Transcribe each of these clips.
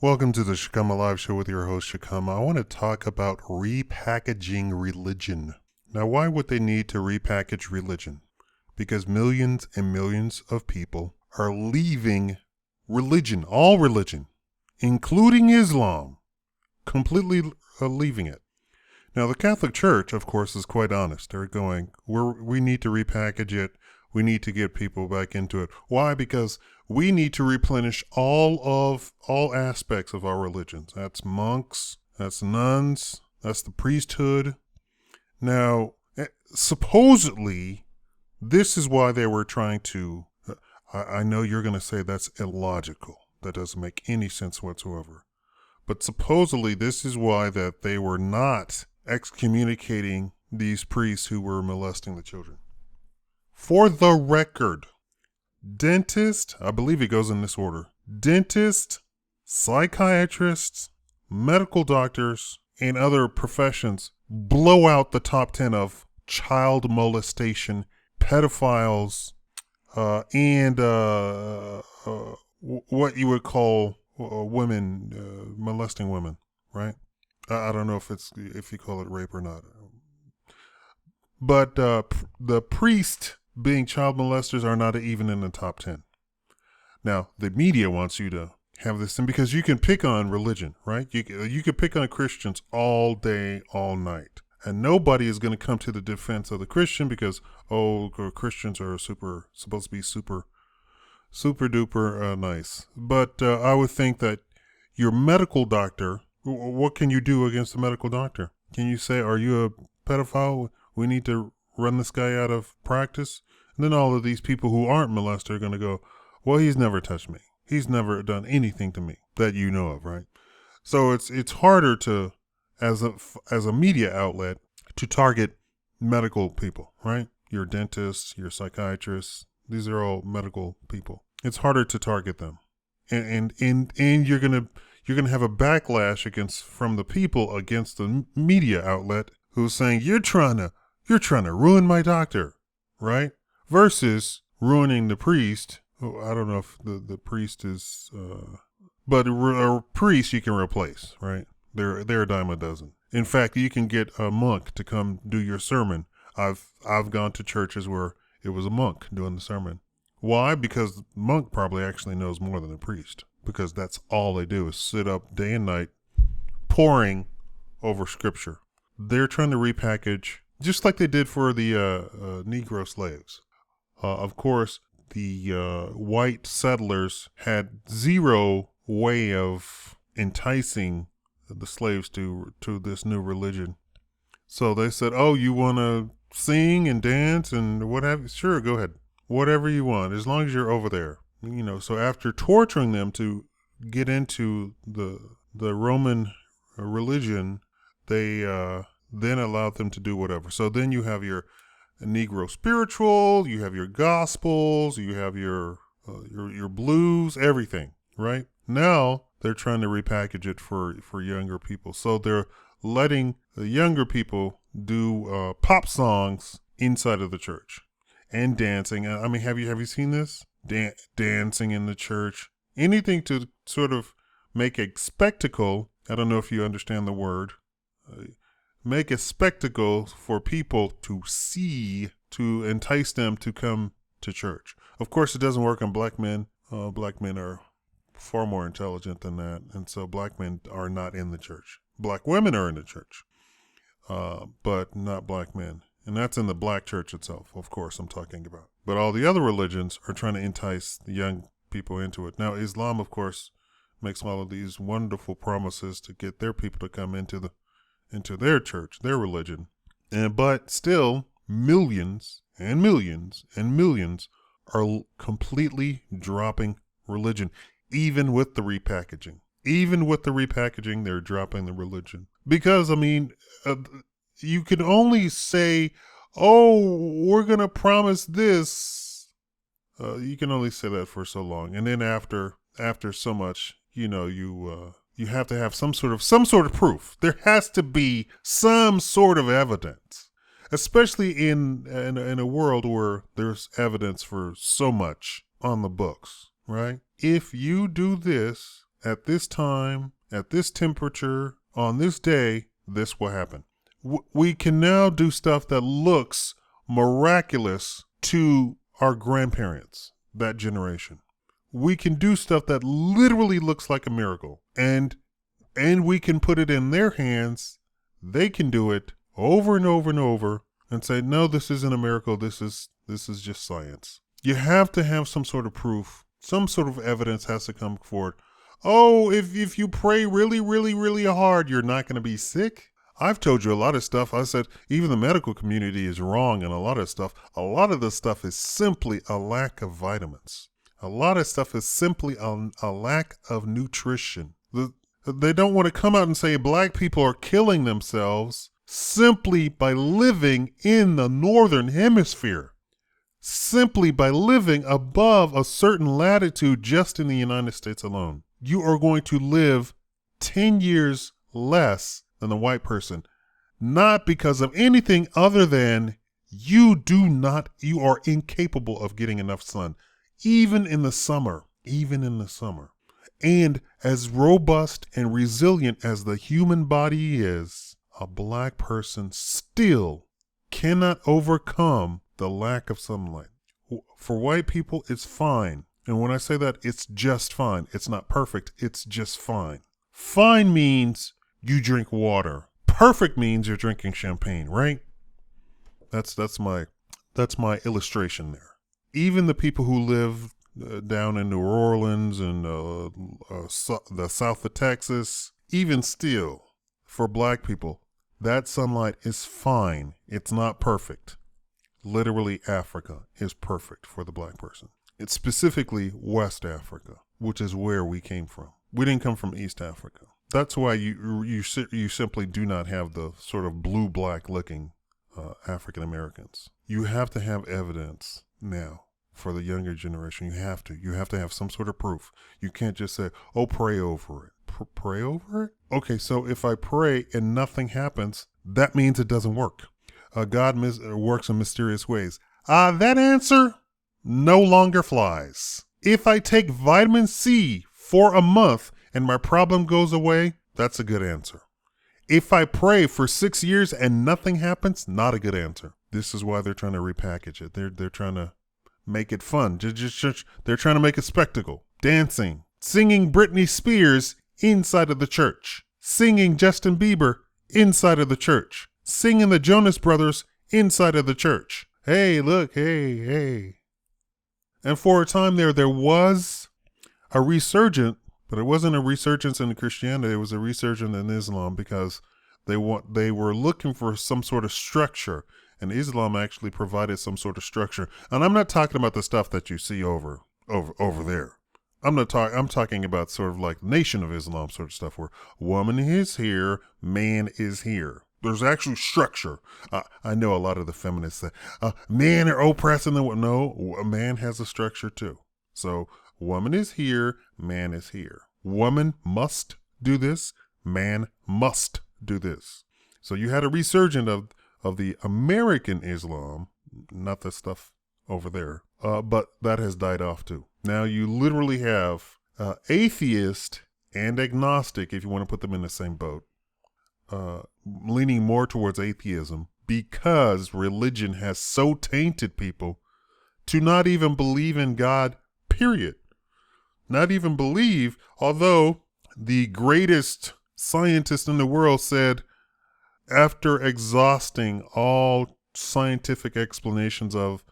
Welcome to the Shakaama Live Show with your host, Shakaama. I want to talk about repackaging religion. Now, why would they need to repackage religion? Because millions and millions of people are leaving religion, all religion, including Islam, completely leaving it. Now, the Catholic Church, of course, is quite honest. They're going, we need to repackage it. We need to get people back into it. Why? Because we need to replenish all aspects of our religions. That's monks, that's nuns, that's the priesthood. Now, supposedly, this is why they were trying to, I know you're going to say that's illogical. That doesn't make any sense whatsoever. But supposedly, this is why that they were not excommunicating these priests who were molesting the children. For the record, dentist, I believe it goes in this order, dentist, psychiatrists, medical doctors, and other professions blow out the top 10 of child molestation, pedophiles, and what you would call women, molesting women, right? I don't know if you call it rape or not. But the priest being child molesters are not even in the top 10. Now, the media wants you to have this thing because you can pick on religion, right? You can pick on Christians all day, all night. And nobody is going to come to the defense of the Christian because, Christians are supposed to be super duper nice. But I would think that your medical doctor, what can you do against a medical doctor? Can you say, are you a pedophile? We need to run this guy out of practice. And then all of these people who aren't molested are going to go, well, he's never touched me. He's never done anything to me that you know of, right? So it's harder to, as a media outlet, to target medical people, right? Your dentists, your psychiatrists, these are all medical people. It's harder to target them. And you're gonna have a backlash from the people against the media outlet who's saying you're trying to ruin my doctor, right? Versus ruining the priest. I don't know if the priest is, but a priest you can replace, right? They're a dime a dozen. In fact, you can get a monk to come do your sermon. I've gone to churches where it was a monk doing the sermon. Why? Because the monk probably actually knows more than a priest, because that's all they do is sit up day and night poring over scripture. They're trying to repackage, just like they did for the Negro slaves. Of course, the white settlers had zero way of enticing the slaves to this new religion. So they said, oh, you want to sing and dance and what have you? Sure, go ahead. Whatever you want, as long as you're over there. So after torturing them to get into the Roman religion, they then allowed them to do whatever. So then you have your Negro spiritual, you have your gospels, you have your blues, everything, right? Now they're trying to repackage it for younger people. So they're letting the younger people do pop songs inside of the church and dancing. I mean, have you seen this? Dancing in the church, anything to sort of make a spectacle. I don't know if you understand the word. Make a spectacle for people to see, to entice them to come to church. Of course, it doesn't work on black men. Black men are far more intelligent than that, and so black men are not in the church. Black women are in the church, but not black men. And that's in the black church itself, of course, I'm talking about. But all the other religions are trying to entice the young people into it. Now, Islam, of course, makes all of these wonderful promises to get their people to come into their church, their religion. But still, millions and millions and millions are completely dropping religion, even with the repackaging. Even with the repackaging, they're dropping the religion. Because, I mean, you can only say, oh, we're going to promise this. You can only say that for so long. And then after so much, you have to have some sort of proof. There has to be some sort of evidence, especially in a world where there's evidence for so much on the books, right? If you do this at this time, at this temperature, on this day, this will happen. We can now do stuff that looks miraculous to our grandparents, that generation. We can do stuff that literally looks like a miracle, and we can put it in their hands. They can do it over and over and over and say, no, this isn't a miracle. This is just science. You have to have some sort of proof. Some sort of evidence has to come forward. Oh, if you pray really, really, really hard, you're not going to be sick. I've told you a lot of stuff. I said even the medical community is wrong and a lot of stuff. A lot of the stuff is simply a lack of vitamins. A lot of stuff is simply a lack of nutrition. They don't want to come out and say black people are killing themselves simply by living in the northern hemisphere. Simply by living above a certain latitude just in the United States alone. You are going to live 10 years less than the white person, not because of anything other than you are incapable of getting enough sun, even in the summer. And as robust and resilient as the human body is, a black person still cannot overcome the lack of sunlight. For white people, it's fine. And when I say that, it's just fine. It's not perfect. It's just fine. Fine means you drink water. Perfect means you're drinking champagne, right? That's my illustration there. Even the people who live down in New Orleans and the south of Texas, even still, for black people, that sunlight is fine. It's not perfect. Literally, Africa is perfect for the black person. It's specifically West Africa, which is where we came from. We didn't come from East Africa. That's why you simply do not have the sort of blue-black looking African Americans. You have to have evidence now for the younger generation. You have to have some sort of proof. You can't just say, oh, pray over it. Pray over it? Okay, so if I pray and nothing happens, that means it doesn't work. God works in mysterious ways. That answer no longer flies. If I take vitamin C for a month and my problem goes away, that's a good answer. If I pray for 6 years and nothing happens, not a good answer. This is why they're trying to repackage it. They're trying to make it fun. They're trying to make a spectacle. Dancing, singing Britney Spears inside of the church, singing Justin Bieber inside of the church, singing the Jonas Brothers inside of the church. Hey, look, hey. And for a time there was a resurgence, but it wasn't a resurgence in Christianity. It was a resurgence in Islam because they were looking for some sort of structure, and Islam actually provided some sort of structure. And I'm not talking about the stuff that you see over there. I'm talking about sort of like Nation of Islam sort of stuff where woman is here, man is here. There's actual structure. I know a lot of the feminists say, men are oppressing the woman. No, a man has a structure too. So woman is here, man is here. Woman must do this, man must do this. So you had a resurgence of the American Islam, not the stuff over there, but that has died off too. Now you literally have atheist and agnostic, if you want to put them in the same boat, leaning more towards atheism because religion has so tainted people to not even believe in God, period. Not even believe, although the greatest scientist in the world said, after exhausting all scientific explanations of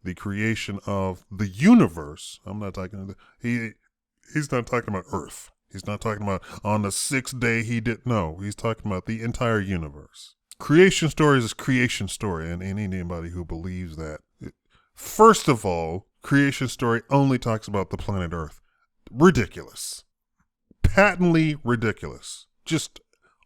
the creation of the universe, I'm not talking about, he's not talking about Earth. He's not talking about on the sixth day he did. No, he's talking about the entire universe. Creation story is creation story, and anybody who believes that. First of all, creation story only talks about the planet Earth. Ridiculous. Patently ridiculous. Just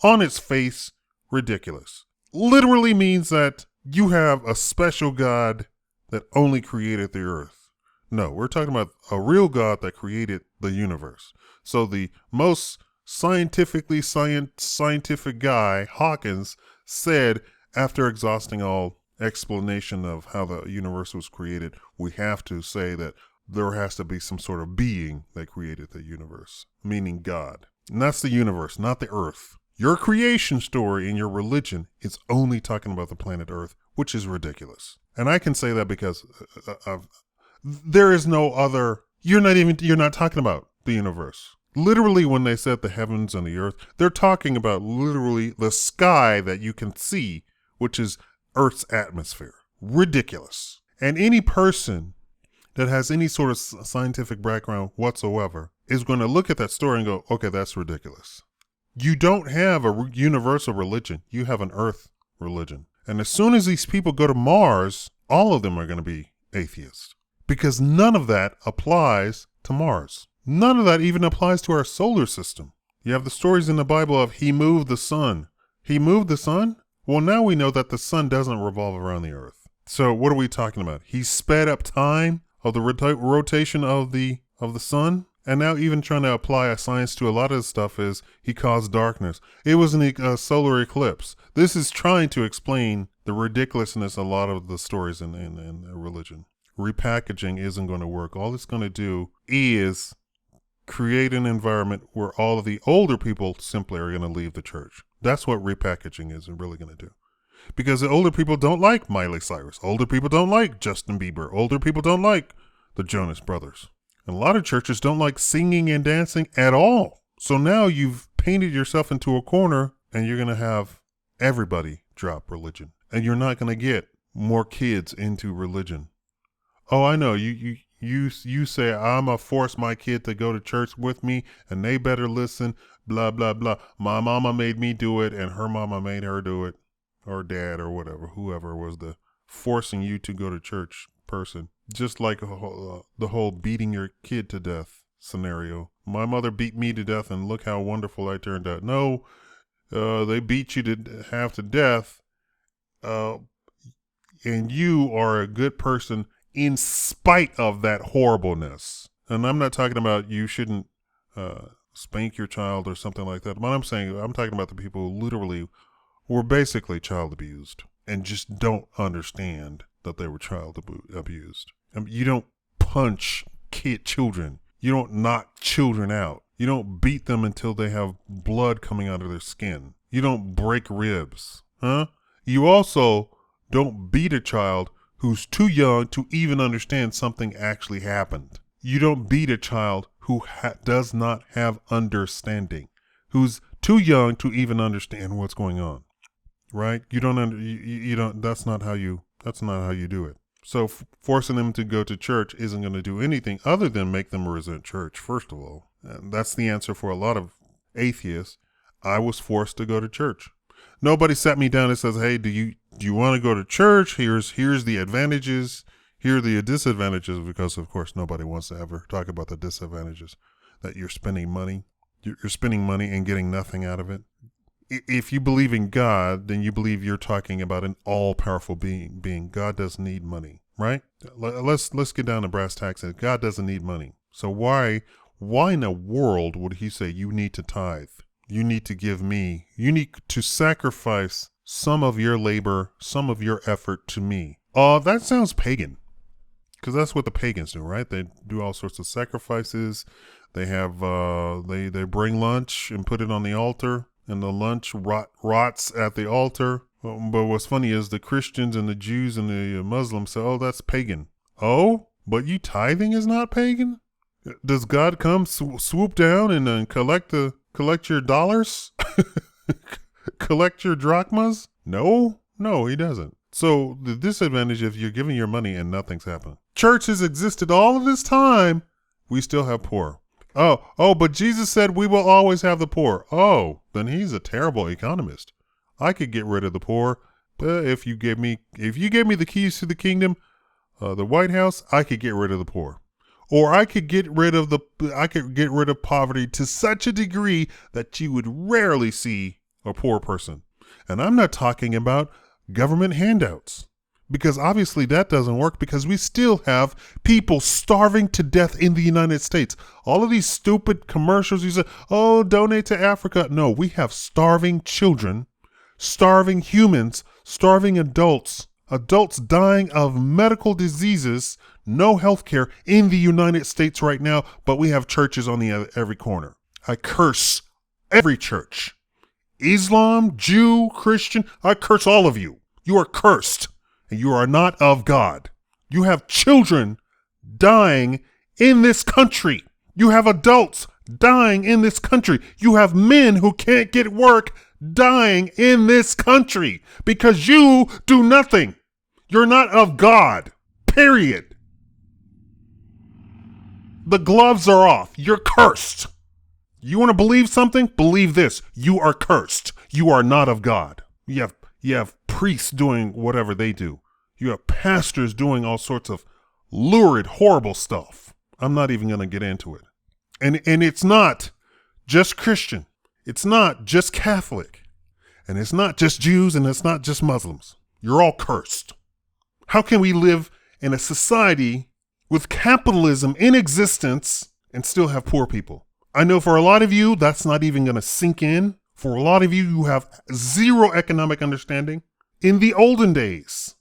on its face, ridiculous. Literally means that you have a special God that only created the earth. No, we're talking about a real God that created the universe. So the most scientific guy, Hawkins, said after exhausting all explanation of how the universe was created, we have to say that there has to be some sort of being that created the universe, meaning God. And that's the universe, not the earth. Your creation story in your religion is only talking about the planet Earth, which is ridiculous. And I can say that because there is no other, you're not talking about the universe. Literally, when they said the heavens and the earth, they're talking about literally the sky that you can see, which is Earth's atmosphere. Ridiculous. And any person that has any sort of scientific background whatsoever is going to look at that story and go, okay, that's ridiculous. You don't have a universal religion. You have an earth religion. And as soon as these people go to Mars, all of them are going to be atheists because none of that applies to Mars. None of that even applies to our solar system. You have the stories in the Bible of he moved the sun. He moved the sun? Well, now we know that the sun doesn't revolve around the earth. So what are we talking about? He sped up time of the rotation of the sun? And now even trying to apply a science to a lot of this stuff is he caused darkness. It was a solar eclipse. This is trying to explain the ridiculousness of a lot of the stories in religion. Repackaging isn't going to work. All it's going to do is create an environment where all of the older people simply are going to leave the church. That's what repackaging is really going to do. Because the older people don't like Miley Cyrus. Older people don't like Justin Bieber. Older people don't like the Jonas Brothers. And a lot of churches don't like singing and dancing at all. So now you've painted yourself into a corner and you're going to have everybody drop religion. And you're not going to get more kids into religion. Oh, I know. You say, I'm going to force my kid to go to church with me and they better listen, blah, blah, blah. My mama made me do it and her mama made her do it. Or dad or whatever, whoever was the forcing you to go to church person. Just like the whole beating your kid to death scenario. My mother beat me to death and look how wonderful I turned out. No, they beat you to half to death. And you are a good person in spite of that horribleness. And I'm not talking about you shouldn't spank your child or something like that. But I'm talking about the people who literally were basically child abused and just don't understand that they were child abused. I mean, you don't punch children. You don't knock children out. You don't beat them until they have blood coming out of their skin. You don't break ribs. Huh? You also don't beat a child who's too young to even understand something actually happened. You don't beat a child who does not have understanding, who's too young to even understand what's going on. Right? You don't, that's not how you do it. So forcing them to go to church isn't going to do anything other than make them resent church, first of all. And that's the answer for a lot of atheists. I was forced to go to church. Nobody sat me down and says, hey, do you want to go to church? Here's the advantages. Here are the disadvantages, because of course nobody wants to ever talk about the disadvantages, that you're spending money. You're spending money and getting nothing out of it. If you believe in God, then you believe you're talking about an all-powerful being. God doesn't need money, right? Let's get down to brass tacks. God doesn't need money. So why in the world would he say you need to tithe? You need to give me. You need to sacrifice some of your labor, some of your effort to me. That sounds pagan, because that's what the pagans do, right? They do all sorts of sacrifices. They have they bring lunch and put it on the altar. And the lunch rots at the altar. But what's funny is the Christians and the Jews and the Muslims say, oh, that's pagan. Oh, but you tithing is not pagan? Does God come swoop down and collect your dollars? Collect your drachmas? No, he doesn't. So the disadvantage if you're giving your money and nothing's happening. Church has existed all of this time. We still have poor. Oh, but Jesus said we will always have the poor. Oh, then he's a terrible economist. I could get rid of the poor, but if you gave me the keys to the kingdom, the White House, I could get rid of the poor. Or I could get rid of poverty to such a degree that you would rarely see a poor person. And I'm not talking about government handouts. Because obviously that doesn't work, because we still have people starving to death in the United States. All of these stupid commercials, you say, oh, donate to Africa. No, we have starving children, starving humans, starving adults Adults dying of medical diseases, no health care in the United States right now, but we have churches on every corner. I curse every church. Islam, Jew, Christian, I curse all of you. You are cursed, and you are not of God. You have children dying in this country. You have adults dying in this country. You have men who can't get work dying in this country because you do nothing. You're not of God, period. The gloves are off. You're cursed. You want to believe something? Believe this. You are cursed. You are not of God. You have priests doing whatever they do. You have pastors doing all sorts of lurid, horrible stuff. I'm not even going to get into it. And it's not just Christian. It's not just Catholic. And it's not just Jews, and it's not just Muslims. You're all cursed. How can we live in a society with capitalism in existence and still have poor people? I know for a lot of you, that's not even going to sink in. For a lot of you, you have zero economic understanding. In the olden days,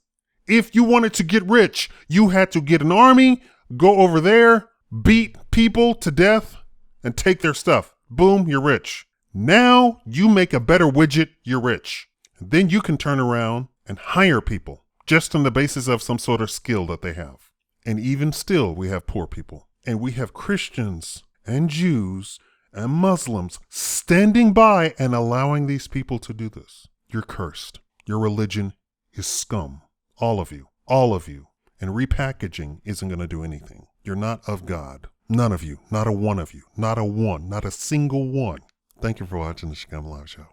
if you wanted to get rich, you had to get an army, go over there, beat people to death, and take their stuff. Boom, you're rich. Now you make a better widget, you're rich. And then you can turn around and hire people just on the basis of some sort of skill that they have. And even still, we have poor people. And we have Christians and Jews and Muslims standing by and allowing these people to do this. You're cursed. Your religion is scum. All of you. All of you. And repackaging isn't going to do anything. You're not of God. None of you. Not a one of you. Not a one. Not a single one. Thank you for watching the Shakaama Live Show.